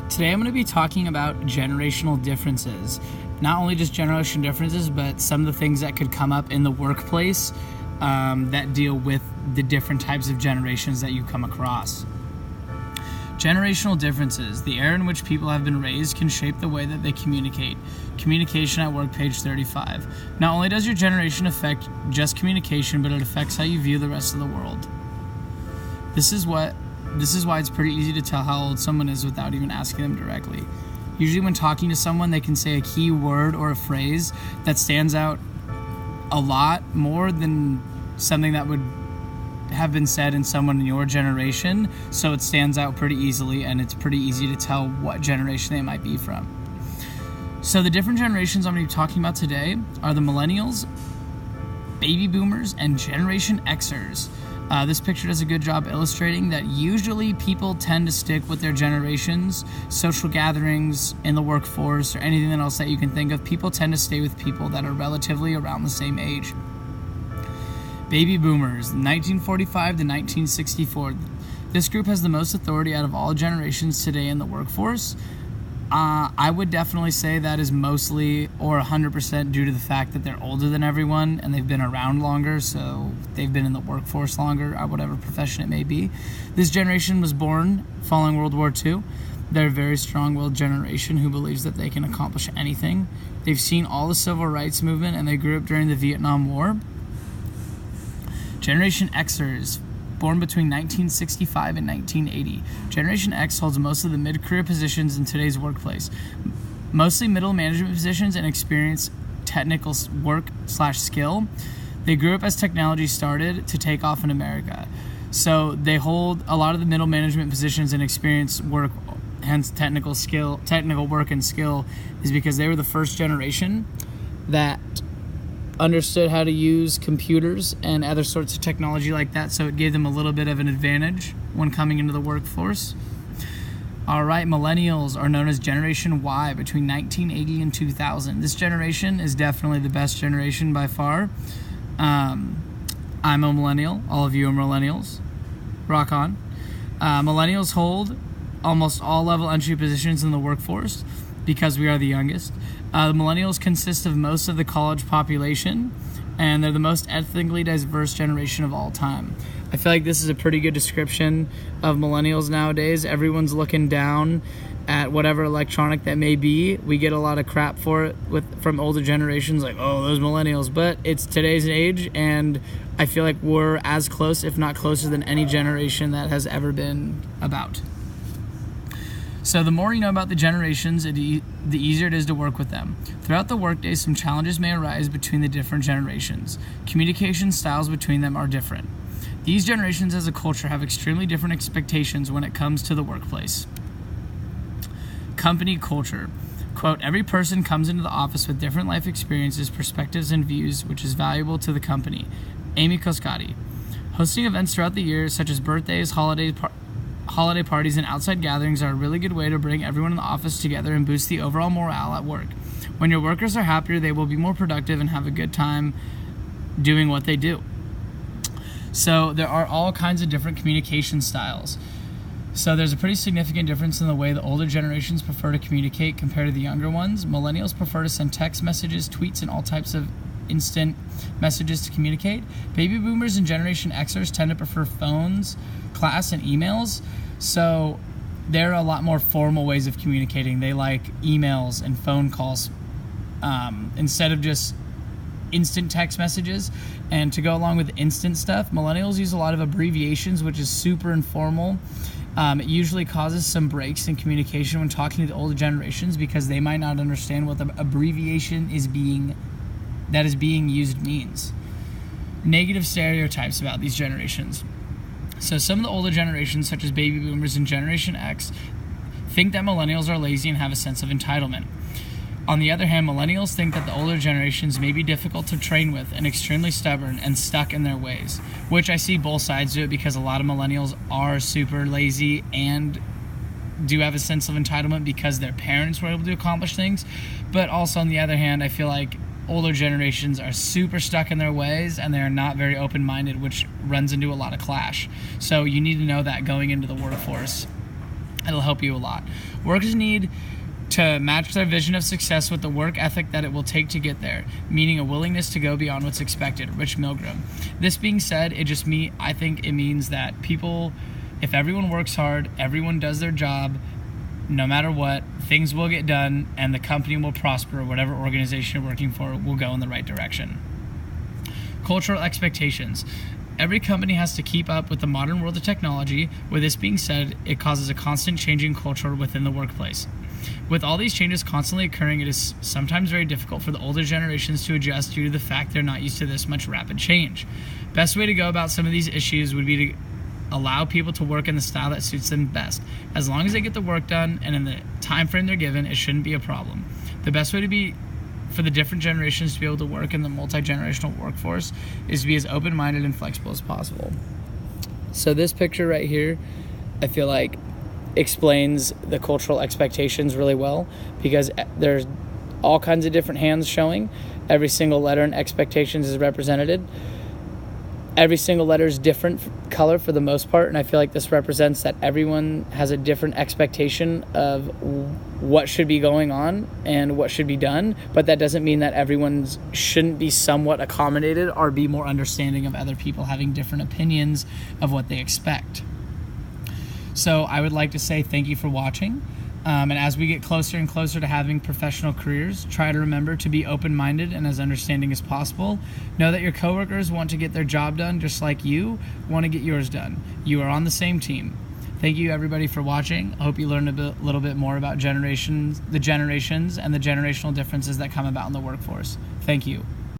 Today I'm going to be talking about generational differences. Not only just generational differences, but some of the things that could come up in the workplace that deal with the different types of generations that you come across. Generational differences. The era in which people have been raised can shape the way that they communicate. Communication at work, page 35. Not only does your generation affect just communication, but it affects how you view the rest of the world. This is why it's pretty easy to tell how old someone is without even asking them directly. Usually when talking to someone, they can say a key word or a phrase that stands out a lot more than something that would have been said in someone in your generation, so it stands out pretty easily, and it's pretty easy to tell what generation they might be from. So the different generations I'm going to be talking about today are the millennials, baby boomers, and Generation Xers. This picture does a good job illustrating that usually people tend to stick with their generations, social gatherings, in the workforce, or anything else that you can think of. People tend to stay with people that are relatively around the same age. Baby boomers, 1945 to 1964. This group has the most authority out of all generations today in the workforce. I would definitely say that is mostly or 100% due to the fact that they're older than everyone and they've been around longer, so they've been in the workforce longer, whatever profession it may be. This generation was born following World War II. They're a very strong-willed generation who believes that they can accomplish anything. They've seen all the civil rights movement and they grew up during the Vietnam War. Generation Xers, born between 1965 and 1980. Generation X holds most of the mid-career positions in today's workplace, mostly middle management positions and experienced technical work/skill. They grew up as technology started to take off in America. So they hold a lot of the middle management positions and experienced work, hence technical work and skill, is because they were the first generation that understood how to use computers and other sorts of technology like that, so it gave them a little bit of an advantage when coming into the workforce. All right, millennials are known as Generation Y between 1980 and 2000. This generation is definitely the best generation by far. I'm a millennial. All of you are millennials. Rock on. Millennials hold almost all level entry positions in the workforce because we are the youngest. The millennials consist of most of the college population, and they're the most ethnically diverse generation of all time. I feel like this is a pretty good description of millennials nowadays. Everyone's looking down at whatever electronic that may be. We get a lot of crap for it from older generations, like, oh, those millennials. But it's today's age, and I feel like we're as close, if not closer, than any generation that has ever been about. So the more you know about the generations, the easier it is to work with them. Throughout the workday, some challenges may arise between the different generations. Communication styles between them are different. These generations as a culture have extremely different expectations when it comes to the workplace. Company culture. Quote, every person comes into the office with different life experiences, perspectives, and views, which is valuable to the company. Amy Coscati. Hosting events throughout the year, such as birthdays, holiday parties, and outside gatherings are a really good way to bring everyone in the office together and boost the overall morale at work. When your workers are happier, they will be more productive and have a good time doing what they do. So there are all kinds of different communication styles. So there's a pretty significant difference in the way the older generations prefer to communicate compared to the younger ones. Millennials prefer to send text messages, tweets, and all types of instant messages to communicate. Baby boomers and Generation Xers tend to prefer phones, class, and emails. So there are a lot more formal ways of communicating. They like emails and phone calls instead of just instant text messages. And to go along with instant stuff, millennials use a lot of abbreviations, which is super informal. It usually causes some breaks in communication when talking to the older generations because they might not understand what the abbreviation is being used means. Negative stereotypes about these generations. So some of the older generations, such as baby boomers and Generation X, think that millennials are lazy and have a sense of entitlement. On the other hand, millennials think that the older generations may be difficult to train with and extremely stubborn and stuck in their ways, which I see both sides do it because a lot of millennials are super lazy and do have a sense of entitlement because their parents were able to accomplish things. But also on the other hand, I feel like older generations are super stuck in their ways and they're not very open-minded, which runs into a lot of clash. So you need to know that going into the workforce. It'll help you a lot. Workers need to match their vision of success with the work ethic that it will take to get there, meaning a willingness to go beyond what's expected. Rich Milgram. This being said, I think it means that people, if everyone works hard, everyone does their job, no matter what, things will get done and the company will prosper, whatever organization you're working for will go in the right direction. Cultural expectations. Every company has to keep up with the modern world of technology. With this being said, it causes a constant changing culture within the workplace. With all these changes constantly occurring, it is sometimes very difficult for the older generations to adjust due to the fact they're not used to this much rapid change. Best way to go about some of these issues would be to allow people to work in the style that suits them best. As long as they get the work done and in the time frame they're given, it shouldn't be a problem. The best way to be for the different generations to be able to work in the multi-generational workforce is to be as open-minded and flexible as possible. So this picture right here, I feel like explains the cultural expectations really well, because there's all kinds of different hands showing. Every single letter in expectations is represented. Every single letter is different color for the most part, and I feel like this represents that everyone has a different expectation of what should be going on and what should be done, but that doesn't mean that everyone shouldn't be somewhat accommodated or be more understanding of other people having different opinions of what they expect. So I would like to say thank you for watching. And as we get closer and closer to having professional careers, try to remember to be open-minded and as understanding as possible. Know that your coworkers want to get their job done just like you want to get yours done. You are on the same team. Thank you everybody for watching. I hope you learned a little bit more about the generations and the generational differences that come about in the workforce. Thank you.